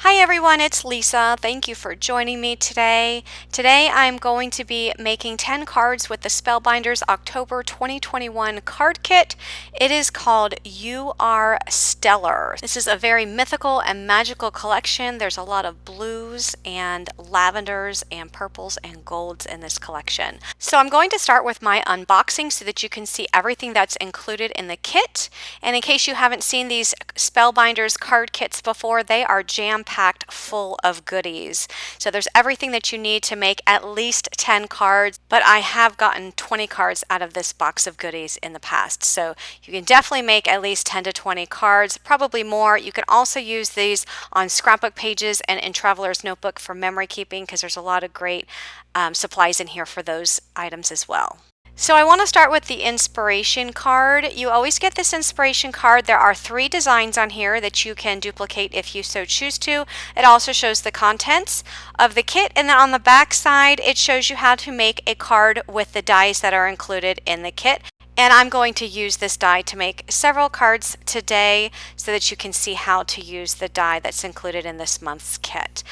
Hi everyone, it's Lisa. Thank you for joining me today. Today I'm going to be making 10 cards with the Spellbinders October 2021 card kit. It is called You Are Stellar. This is a very mythical and magical collection. There's a lot of blues and lavenders and purples and golds in this collection. So I'm going to start with my unboxing so that you can see everything that's included in the kit. And in case you haven't seen these Spellbinders card kits before, they are jam-packed full of goodies. So there's everything that you need to make at least 10 cards, but I have gotten 20 cards out of this box of goodies in the past. So you can definitely make at least 10 to 20 cards, probably more. You can also use these on scrapbook pages and in Traveler's Notebook for memory keeping because there's a lot of great supplies in here for those items as well. So I want to start with the inspiration card. You always get this inspiration card. There are 3 designs on here that you can duplicate if you so choose to. It also shows the contents of the kit, and then on the back side it shows you how to make a card with the dies that are included in the kit. And I'm going to use this die to make several cards today so that you can see how to use the die that's included in this month's kit.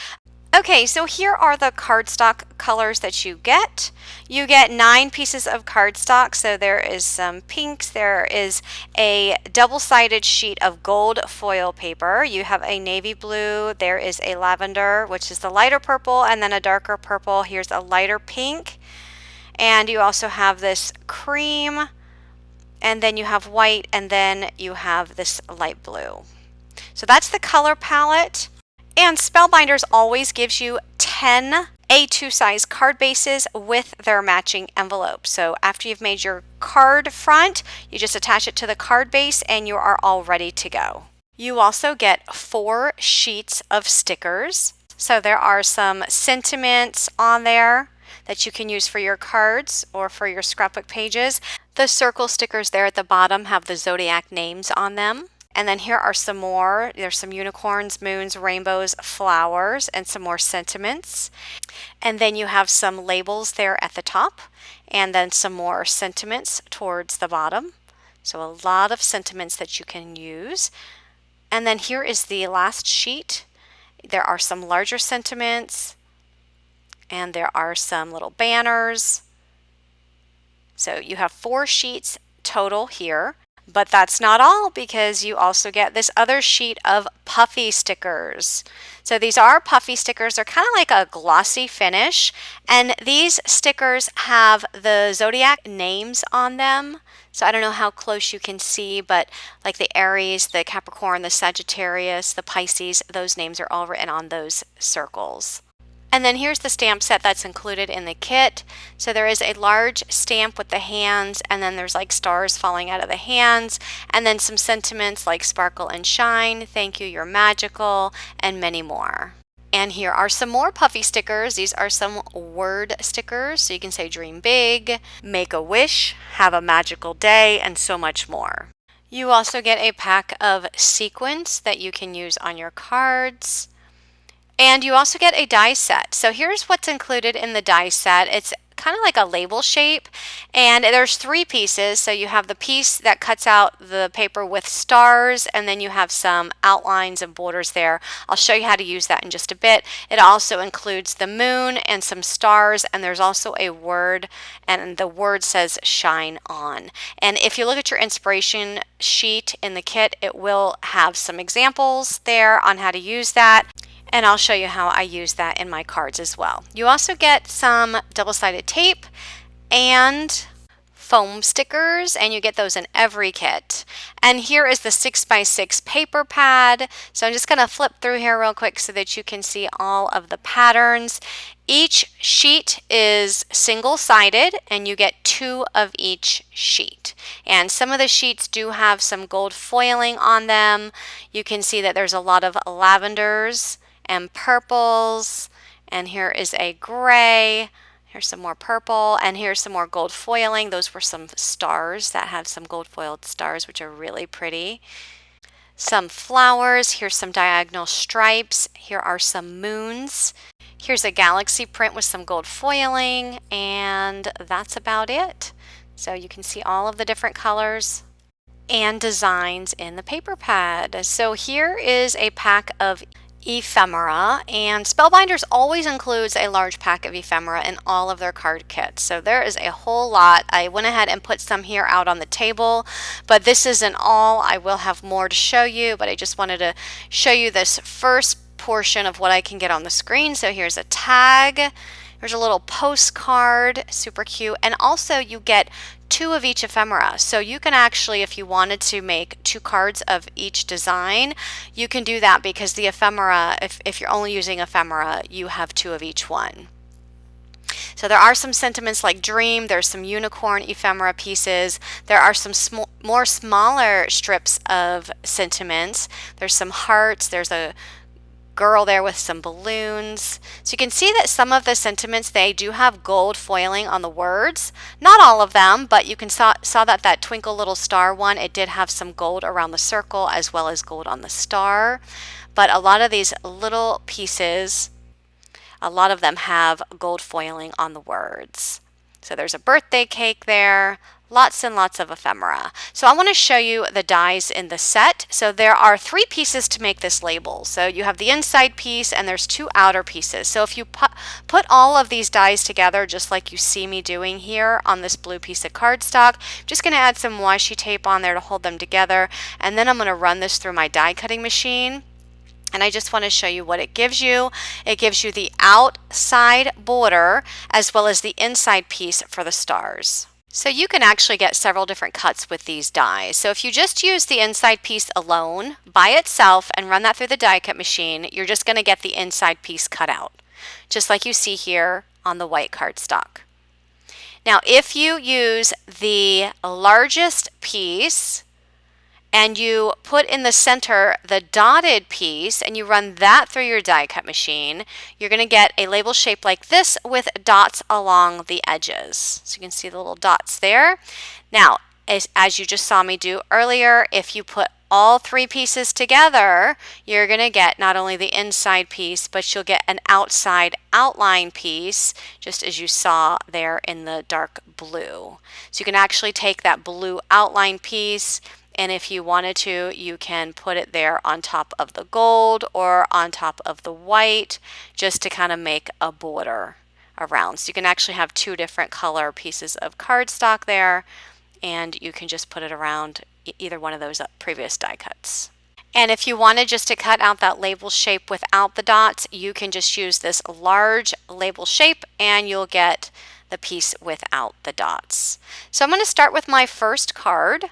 Okay, so here are the cardstock colors that you get. You get 9 pieces of cardstock, so there is some pinks, there is a double-sided sheet of gold foil paper, you have a navy blue, there is a lavender, which is the lighter purple, and then a darker purple. Here's a lighter pink, and you also have this cream, and then you have white, and then you have this light blue. So that's the color palette. And Spellbinders always gives you 10 A2 size card bases with their matching envelope. So after you've made your card front, you just attach it to the card base and you are all ready to go. You also get 4 sheets of stickers. So there are some sentiments on there that you can use for your cards or for your scrapbook pages. The circle stickers there at the bottom have the zodiac names on them. And then here are some more. There's some unicorns, moons, rainbows, flowers, and some more sentiments. And then you have some labels there at the top, and then some more sentiments towards the bottom. So a lot of sentiments that you can use. And then here is the last sheet. There are some larger sentiments, and there are some little banners. So you have 4 sheets total here. But that's not all, because you also get this other sheet of puffy stickers. So these are puffy stickers. They're kind of like a glossy finish. And these stickers have the zodiac names on them. So I don't know how close you can see, but like the Aries, the Capricorn, the Sagittarius, the Pisces, those names are all written on those circles. And then here's the stamp set that's included in the kit. So there is a large stamp with the hands, and then there's like stars falling out of the hands, and then some sentiments like sparkle and shine, thank you, you're magical, and many more. And here are some more puffy stickers. These are some word stickers. So you can say dream big, make a wish, have a magical day, and so much more. You also get a pack of sequins that you can use on your cards. And you also get a die set. So here's what's included in the die set. It's kind of like a label shape, and there's 3 pieces. So you have the piece that cuts out the paper with stars, and then you have some outlines and borders there. I'll show you how to use that in just a bit. It also includes the moon and some stars, and there's also a word, and the word says shine on. And if you look at your inspiration sheet in the kit, it will have some examples there on how to use that. And I'll show you how I use that in my cards as well. You also get some double-sided tape and foam stickers, and you get those in every kit. And here is the 6x6 paper pad. So I'm just going to flip through here real quick so that you can see all of the patterns. Each sheet is single-sided, and you get 2 of each sheet. And some of the sheets do have some gold foiling on them. You can see that there's a lot of lavenders and purples, and here is a gray, here's some more purple, and here's some more gold foiling. Those were some stars that have some gold foiled stars, which are really pretty. Some flowers, here's some diagonal stripes, here are some moons, here's a galaxy print with some gold foiling, and that's about it. So you can see all of the different colors and designs in the paper pad. So here is a pack of ephemera, and Spellbinders always includes a large pack of ephemera in all of their card kits. So there is a whole lot. I went ahead and put some here out on the table, but this isn't all. I will have more to show you, but I just wanted to show you this first portion of what I can get on the screen. So here's a tag. There's a little postcard, super cute, and also you get 2 of each ephemera. So you can actually, if you wanted to make 2 cards of each design, you can do that because the ephemera, if you're only using ephemera, you have 2 of each one. So there are some sentiments like dream, there's some unicorn ephemera pieces, there are some more smaller strips of sentiments, there's some hearts, there's a girl there with some balloons. So you can see that some of the sentiments, they do have gold foiling on the words. Not all of them, but you can saw that twinkle little star one, it did have some gold around the circle as well as gold on the star. But a lot of these little pieces, a lot of them have gold foiling on the words. So there's a birthday cake there, lots and lots of ephemera. So I want to show you the dies in the set. So there are 3 pieces to make this label. So you have the inside piece and there's 2 outer pieces. So if you put all of these dies together, just like you see me doing here on this blue piece of cardstock, I'm just going to add some washi tape on there to hold them together. And then I'm going to run this through my die cutting machine. And I just want to show you what it gives you. It gives you the outside border as well as the inside piece for the stars. So you can actually get several different cuts with these dies. So if you just use the inside piece alone by itself and run that through the die cut machine, you're just going to get the inside piece cut out, just like you see here on the white cardstock. Now if you use the largest piece, and you put in the center the dotted piece and you run that through your die cut machine, you're going to get a label shape like this with dots along the edges. So you can see the little dots there. Now, as you just saw me do earlier, if you put all 3 pieces together, you're going to get not only the inside piece, but you'll get an outside outline piece, just as you saw there in the dark blue. So you can actually take that blue outline piece, and if you wanted to, you can put it there on top of the gold or on top of the white, just to kind of make a border around. So you can actually have 2 different color pieces of cardstock there, and you can just put it around either one of those previous die cuts. And if you wanted just to cut out that label shape without the dots, you can just use this large label shape and you'll get the piece without the dots. So I'm going to start with my first card.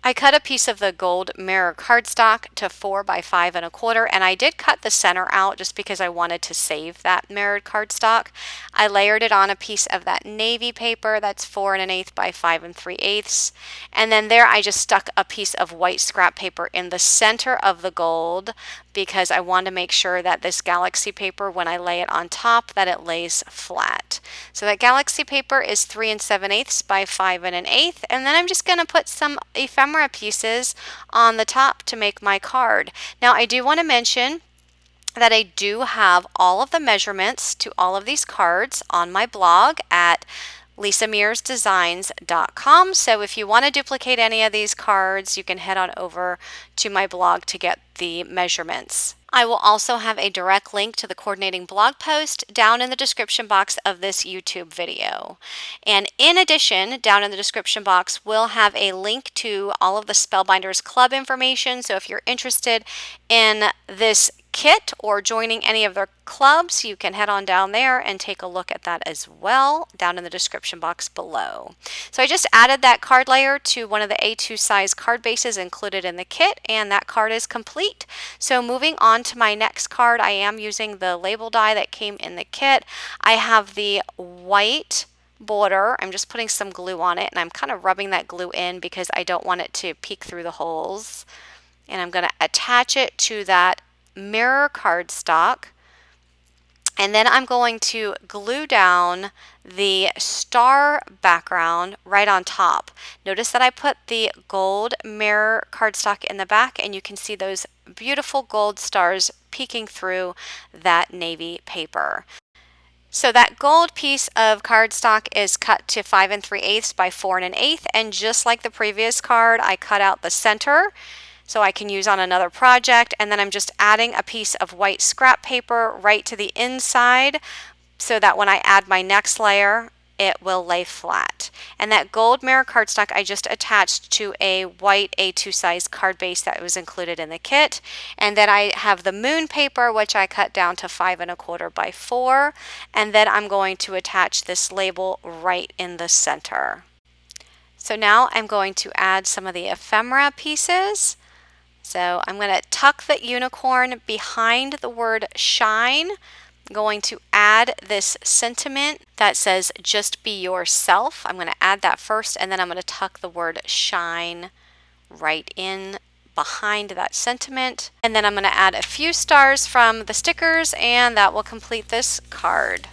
I cut a piece of the gold mirror cardstock to 4 by 5 1/4, and I did cut the center out just because I wanted to save that mirrored cardstock. I layered it on a piece of that navy paper that's 4 1/8 by 5 3/8, and then there I just stuck a piece of white scrap paper in the center of the gold because I want to make sure that this galaxy paper, when I lay it on top, that it lays flat. So that galaxy paper is 3 7/8 by 5 1/8, and then I'm just going to put some ephemera pieces on the top to make my card. Now I do want to mention that I do have all of the measurements to all of these cards on my blog at lisamearsdesigns.com. So if you want to duplicate any of these cards, you can head on over to my blog to get the measurements. I will also have a direct link to the coordinating blog post down in the description box of this YouTube video. And in addition, down in the description box, we'll have a link to all of the Spellbinders Club information. So if you're interested in this kit or joining any of their clubs, you can head on down there and take a look at that as well down in the description box below. So I just added that card layer to one of the A2 size card bases included in the kit, and that card is complete. So moving on to my next card, I am using the label die that came in the kit. I have the white border. I'm just putting some glue on it, and I'm kind of rubbing that glue in because I don't want it to peek through the holes. And I'm going to attach it to that mirror cardstock, and then I'm going to glue down the star background right on top. Notice that I put the gold mirror cardstock in the back, and you can see those beautiful gold stars peeking through that navy paper. So that gold piece of cardstock is cut to 5 3/8 by 4 1/8, and just like the previous card, I cut out the center so I can use on another project. And then I'm just adding a piece of white scrap paper right to the inside so that when I add my next layer, it will lay flat. And that gold mirror cardstock I just attached to a white A2 size card base that was included in the kit. And then I have the moon paper, which I cut down to 5 1/4 by 4. And then I'm going to attach this label right in the center. So now I'm going to add some of the ephemera pieces. So I'm going to tuck the unicorn behind the word shine. I'm going to add this sentiment that says just be yourself. I'm going to add that first, and then I'm going to tuck the word shine right in behind that sentiment. And then I'm going to add a few stars from the stickers, and that will complete this card.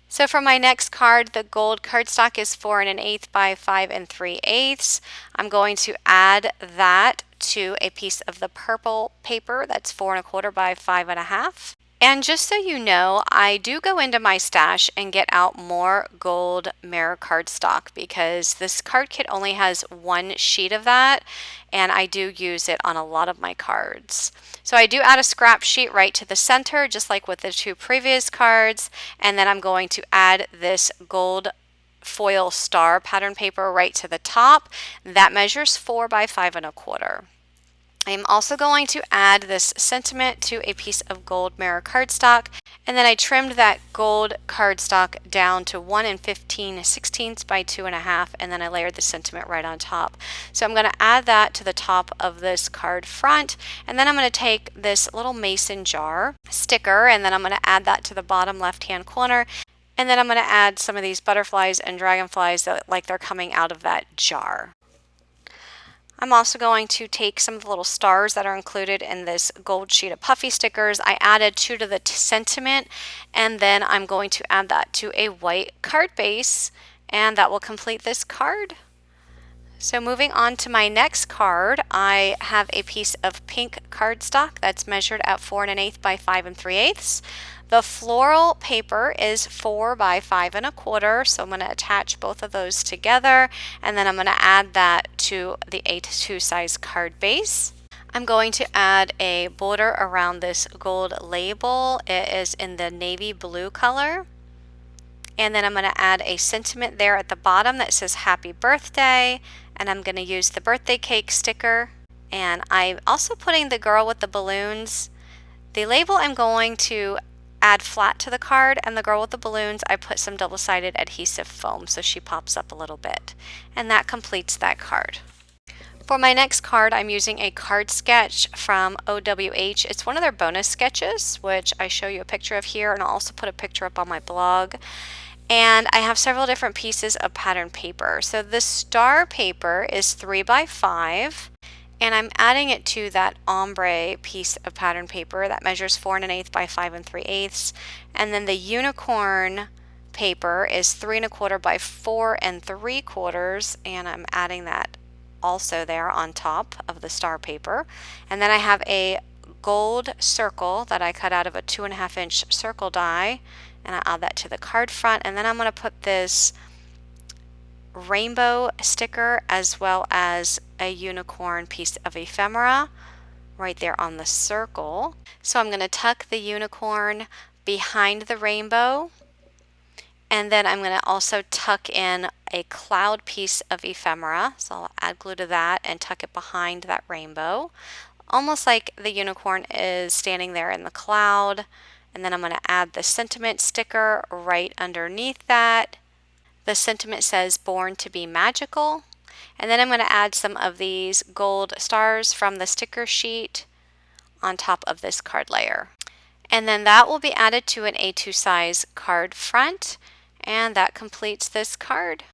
So for my next card, the gold cardstock is 4 1/8 by 5 3/8. I'm going to add that to a piece of the purple paper that's 4 1/4 by 5 1/2. And just so you know, I do go into my stash and get out more gold mirror cardstock because this card kit only has one sheet of that, and I do use it on a lot of my cards. So I do add a scrap sheet right to the center, just like with the 2 previous cards, and then I'm going to add this gold foil star pattern paper right to the top. That measures 4 by 5 1/4. I'm also going to add this sentiment to a piece of gold mirror cardstock, and then I trimmed that gold cardstock down to 1 15/16 by 2 1/2, and then I layered the sentiment right on top. So I'm going to add that to the top of this card front, and then I'm going to take this little mason jar sticker, and then I'm going to add that to the bottom left hand corner. And then I'm going to add some of these butterflies and dragonflies that like they're coming out of that jar. I'm also going to take some of the little stars that are included in this gold sheet of Puffy stickers. I added 2 to the sentiment, and then I'm going to add that to a white card base, and that will complete this card. So moving on to my next card, I have a piece of pink cardstock that's measured at 4 1/8 by 5 3/8. The floral paper is 4 by 5 1/4, so I'm going to attach both of those together, and then I'm going to add that to the A2 size card base. I'm going to add a border around this gold label. It is in the navy blue color. And then I'm going to add a sentiment there at the bottom that says happy birthday, and I'm going to use the birthday cake sticker. And I'm also putting the girl with the balloons. The label I'm going to add flat to the card, and the girl with the balloons I put some double-sided adhesive foam so she pops up a little bit. And that completes that card. For my next card, I'm using a card sketch from OWH. It's one of their bonus sketches, which I show you a picture of here, and I'll also put a picture up on my blog. And I have several different pieces of pattern paper. So the star paper is 3 by 5, and I'm adding it to that ombre piece of pattern paper that measures 4 1/8 by 5 3/8. And then the unicorn paper is 3 1/4 by 4 3/4, and I'm adding that also there on top of the star paper. And then I have a gold circle that I cut out of a 2.5 inch circle die, and I add that to the card front. And then I'm going to put this rainbow sticker as well as a unicorn piece of ephemera right there on the circle. So I'm going to tuck the unicorn behind the rainbow, and then I'm going to also tuck in a cloud piece of ephemera. So I'll add glue to that and tuck it behind that rainbow, almost like the unicorn is standing there in the cloud. And then I'm going to add the sentiment sticker right underneath that. The sentiment says born to be magical. And then I'm going to add some of these gold stars from the sticker sheet on top of this card layer. And then that will be added to an A2 size card front, and that completes this card.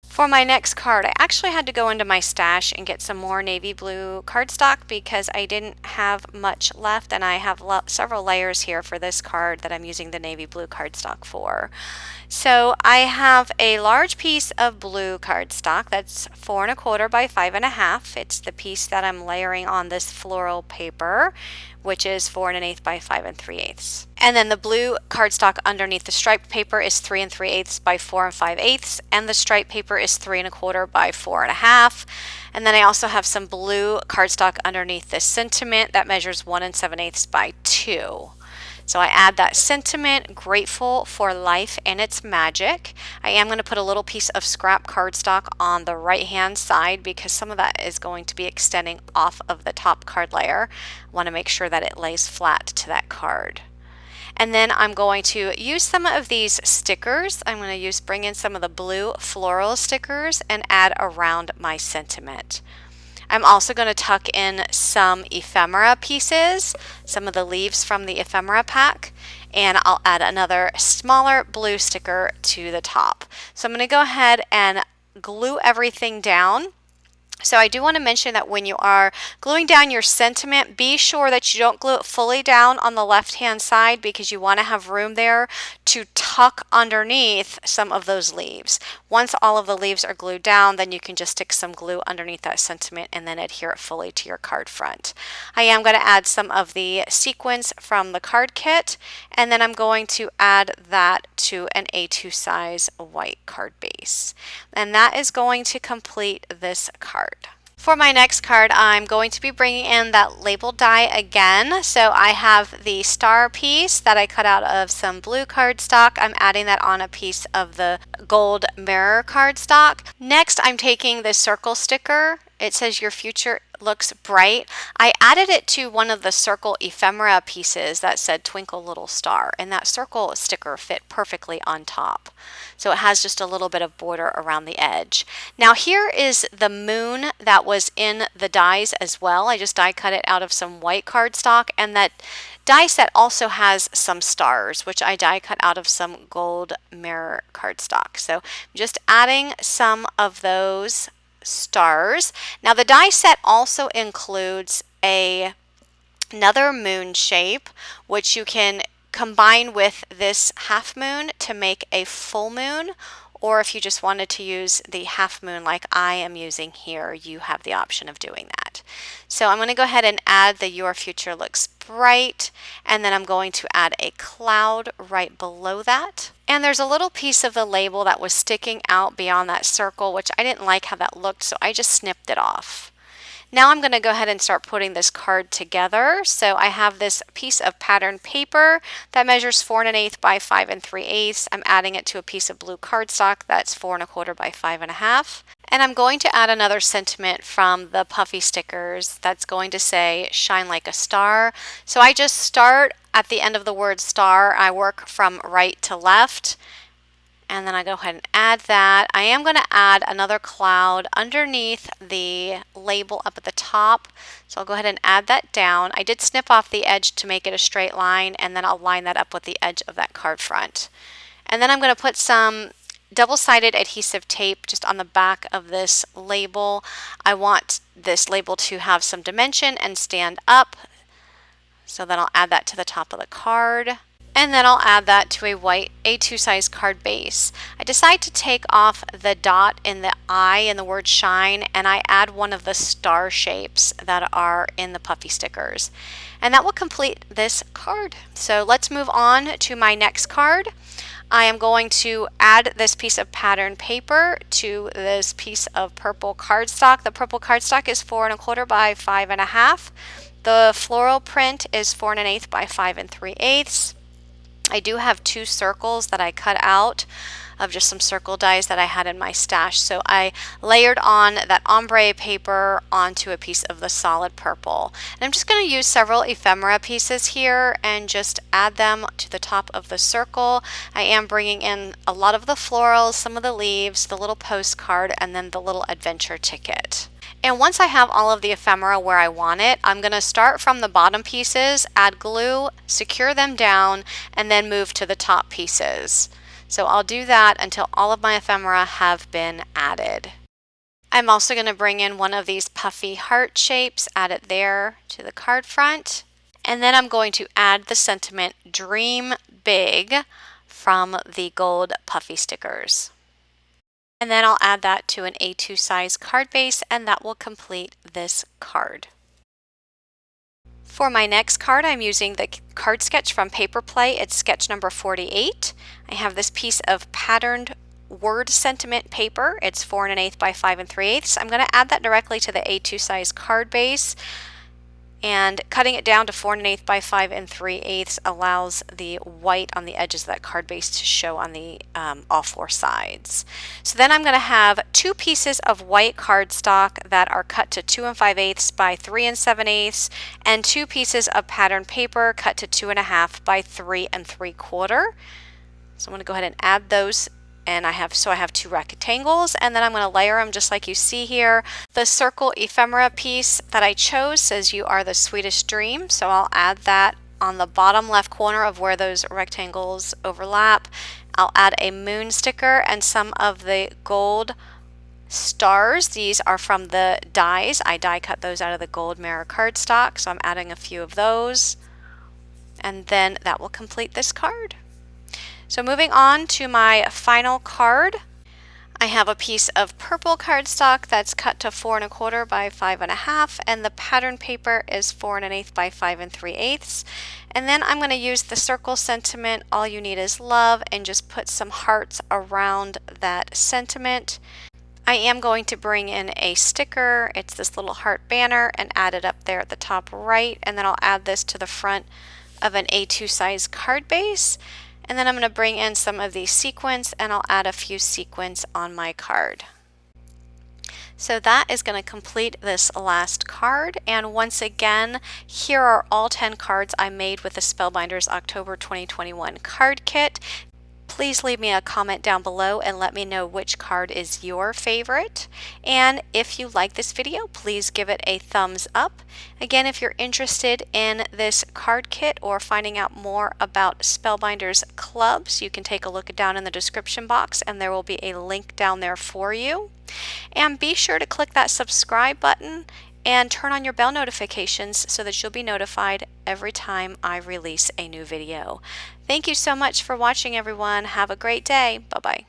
For my next card, I actually had to go into my stash and get some more navy blue cardstock because I didn't have much left, and I have several layers here for this card that I'm using the navy blue cardstock for. So I have a large piece of blue cardstock that's 4 1/4 by 5 1/2. It's the piece that I'm layering on this floral paper which is 4 1/8 by 5 3/8. And then the blue cardstock underneath the striped paper is 3 3/8 by 4 5/8, and the striped paper is 3 1/4 by 4 1/2. And then I also have some blue cardstock underneath this sentiment that measures 1 7/8 by 2. So I add that sentiment, grateful for life and its magic. I am going to put a little piece of scrap cardstock on the right hand side because some of that is going to be extending off of the top card layer. I want to make sure that it lays flat to that card. And then I'm going to use some of these stickers. I'm going to bring in some of the blue floral stickers and add around my sentiment. I'm also going to tuck in some ephemera pieces, some of the leaves from the ephemera pack, and I'll add another smaller blue sticker to the top. So I'm going to go ahead and glue everything down. So I do want to mention that when you are gluing down your sentiment, be sure that you don't glue it fully down on the left-hand side because you want to have room there to tuck underneath some of those leaves. Once all of the leaves are glued down, then you can just stick some glue underneath that sentiment and then adhere it fully to your card front. I am going to add some of the sequins from the card kit, and then I'm going to add that to an A2 size white card base. And that is going to complete this card. For my next card, I'm going to be bringing in that label die again. So I have the star piece that I cut out of some blue cardstock. I'm adding that on a piece of the gold mirror cardstock. Next, I'm taking this circle sticker. It says your future looks bright. I added it to one of the circle ephemera pieces that said twinkle little star, and that circle sticker fit perfectly on top. So it has just a little bit of border around the edge. Now here is the moon that was in the dies as well. I just die cut it out of some white cardstock, and that die set also has some stars, which I die cut out of some gold mirror cardstock. So I'm just adding some of those stars. Now the die set also includes another moon shape, which you can combine with this half moon to make a full moon, or if you just wanted to use the half moon like I am using here, you have the option of doing that. So I'm going to go ahead and add the your future looks bright, and then I'm going to add a cloud right below that. And there's a little piece of the label that was sticking out beyond that circle, which I didn't like how that looked, so I just snipped it off. Now I'm going to go ahead and start putting this card together. So I have this piece of pattern paper that measures 4 1/8 by 5 3/8. I'm adding it to a piece of blue cardstock that's 4 1/4 by 5 1/2. And I'm going to add another sentiment from the Puffy Stickers that's going to say shine like a star. So I just start at the end of the word star. I work from right to left. And then I go ahead and add that. I am going to add another cloud underneath the label up at the top. So I'll go ahead and add that down. I did snip off the edge to make it a straight line, and then I'll line that up with the edge of that card front. And then I'm going to put some double-sided adhesive tape just on the back of this label. I want this label to have some dimension and stand up. So then I'll add that to the top of the card. And then I'll add that to a white A2 size card base. I decide to take off the dot in the I in the word shine, and I add one of the star shapes that are in the Puffy Stickers. And that will complete this card. So let's move on to my next card. I am going to add this piece of pattern paper to this piece of purple cardstock. The purple cardstock is 4 1/4 by 5 1/2. The floral print is 4 1/8 by 5 3/8. I do have 2 circles that I cut out of just some circle dies that I had in my stash. So I layered on that ombre paper onto a piece of the solid purple. And I'm just going to use several ephemera pieces here and just add them to the top of the circle. I am bringing in a lot of the florals, some of the leaves, the little postcard, and then the little adventure ticket. And once I have all of the ephemera where I want it, I'm going to start from the bottom pieces, add glue, secure them down, and then move to the top pieces. So I'll do that until all of my ephemera have been added. I'm also going to bring in one of these puffy heart shapes, add it there to the card front. And then I'm going to add the sentiment Dream Big from the gold Puffy Stickers. And then I'll add that to an A2 size card base, and that will complete this card. For my next card, I'm using the card sketch from Paper Play. It's sketch number 48. I have this piece of patterned word sentiment paper. It's 4 1/8 by 5 3/8. I'm going to add that directly to the A2 size card base, and cutting it down to 4 1/8 by 5 3/8 allows the white on the edges of that card base to show on the all four sides. So then I'm going to have 2 pieces of white cardstock that are cut to 2 5/8 by 3 7/8, and 2 pieces of patterned paper cut to 2 1/2 by 3 3/4. So I'm going to go ahead and add those, and I have 2 rectangles, and then I'm going to layer them just like you see here. The circle ephemera piece that I chose says "You are the sweetest dream," so I'll add that on the bottom left corner of where those rectangles overlap. I'll add a moon sticker and some of the gold stars. These are from the dies. I die cut those out of the gold mirror cardstock, so I'm adding a few of those, and then that will complete this card. So moving on to my final card, I have a piece of purple cardstock that's cut to 4 1/4 by 5 1/2, and the pattern paper is 4 1/8 by 5 3/8. And then I'm going to use the circle sentiment, "All you need is love," and just put some hearts around that sentiment. I am going to bring in a sticker. It's this little heart banner, and add it up there at the top right, and then I'll add this to the front of an A2 size card base. And then I'm going to bring in some of these sequins, and I'll add a few sequins on my card. So that is going to complete this last card. And once again, here are all 10 cards I made with the Spellbinders October 2021 card kit. Please leave me a comment down below and let me know which card is your favorite. And if you like this video, please give it a thumbs up. Again, if you're interested in this card kit or finding out more about Spellbinders clubs, you can take a look down in the description box, and there will be a link down there for you. And be sure to click that subscribe button and turn on your bell notifications so that you'll be notified every time I release a new video. Thank you so much for watching, everyone. Have a great day. Bye-bye.